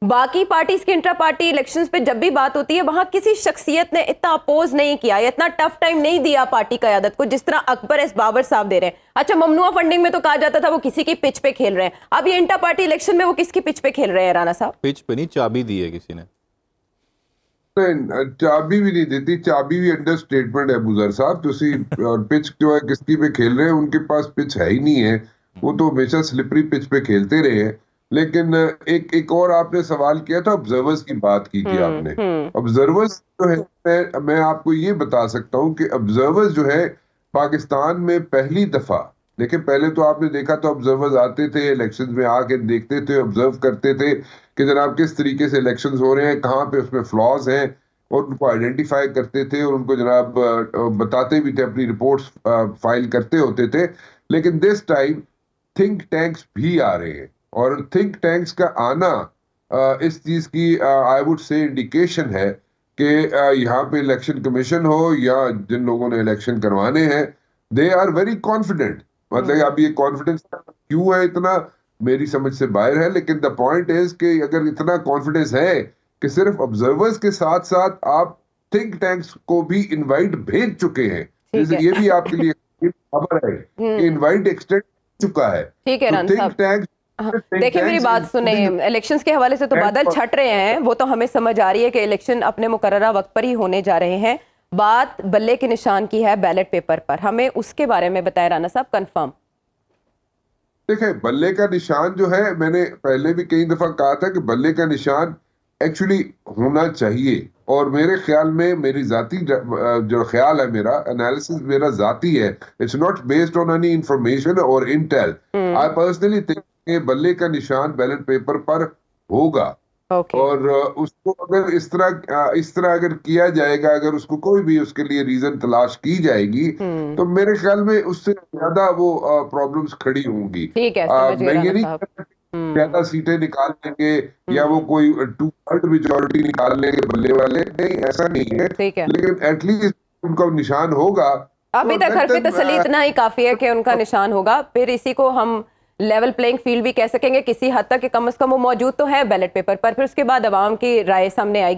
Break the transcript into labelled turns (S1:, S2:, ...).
S1: बाकी पार्टीज के intra party elections पे जब भी बात होती है वहां किसी शख्सियत ने इतना अपोज नहीं किया या इतना टफ टाइम नहीं दिया पार्टी क़यादत को जिस तरह अकबर एस बाबर साहब दे रहे हैं। अच्छा, ममनुआ फंडिंग में तो कहा जाता था वो किसी की पिच पे खेल रहे हैं, अब ये इंट्रा पार्टी इलेक्शन में वो किसकी पिच पे खेल रहे हैं राना साहब?
S2: पिच पे नहीं, चाबी दी है किसी ने।
S3: चाबी भी नहीं देती, चाबी भी अंडर स्टेटमेंट है बुजर साहब। और पिच जो है किसकी पे खेल रहे हैं, उनके पास पिच है ही नहीं है, वो तो हमेशा स्लिपरी पिच पे खेलते रहे हैं। लेकिन एक और आपने सवाल किया था, ऑब्जर्वर्स की बात की आपने। ऑब्जर्वर्स जो है, मैं आपको ये बता सकता हूँ कि ऑब्जर्वर्स जो है पाकिस्तान में पहली दफा, लेकिन पहले तो आपने देखा तो ऑब्जर्वर्स आते थे इलेक्शंस में, आके देखते थे, ऑब्जर्व करते थे कि जनाब किस तरीके से इलेक्शंस हो रहे हैं, कहाँ पे उसमें फ्लॉज हैं, और उनको आइडेंटिफाई करते थे और उनको जनाब बताते भी थे, अपनी रिपोर्ट्स फाइल करते होते थे। लेकिन दिस टाइम थिंक टैंक्स भी आ रहे हैं, और थिंक टैंक्स का आना इस चीज की आई वुड से इंडिकेशन है कि यहाँ पे इलेक्शन कमीशन हो या जिन लोगों ने इलेक्शन करवाने हैं, दे आर वेरी कॉन्फिडेंट। मतलब अब ये कॉन्फिडेंस क्यों है इतना, मेरी समझ से बाहर है। लेकिन द पॉइंट इज कि अगर इतना कॉन्फिडेंस है कि सिर्फ ऑब्जर्वर्स के साथ साथ आप थिंक टैंक्स को भी इनवाइट भेज चुके हैं, जैसे ये भी आपके लिए खबर है कि इनवाइट एक्सटेंड चुका है।
S1: ठीक है राना साहब, देखिए मेरी बात सुने, इलेक्शंस के हवाले से तो बादल छट रहे हैं, वो तो हमें समझ आ रही है कि इलेक्शन अपने मुकर्ररा वक्त पर ही होने जा रहे हैं। बात बल्ले के निशान की है बैलेट पेपर पर, हमें उसके बारे में बताएं राना साहब कंफर्म।
S3: देखिए, बल्ले का निशान जो है, मैंने पहले भी कई दफा कहा था कि बल्ले का निशान एक्चुअली होना चाहिए, और मेरे ख्याल में, मेरी जाती जो ख्याल है, मेरा एनालिसिस मेरा जाती है, it's not based on any information और इंटेल। आई पर्सनली थिंक कि बल्ले का निशान बैलेट पेपर पर होगा। और उसको अगर इस तरह अगर किया जाएगा, अगर उसको कोई भी उसके लिए रीजन तलाश की जाएगी, तो मेरे ख्याल में उससे ज्यादा वो प्रॉब्लम्स खड़ी होंगी। मैं ये नहीं कहता ज्यादा सीटें निकाल लेंगे या वो कोई 2/3 मेजॉरिटी निकाल लेंगे बल्ले वाले, नहीं, ऐसा नहीं है। लेकिन एटलीस्ट उनका निशान होगा।
S1: अभी तक हरफ तसल्ली इतना ही काफी है कि उनका निशान होगा, फिर इसी को हम लेवल प्लेइंग फील्ड भी कह सकेंगे किसी हद तक, कि कम से कम वो मौजूद तो है बैलेट पेपर पर, फिर उसके बाद अवाम की राय सामने आएगी।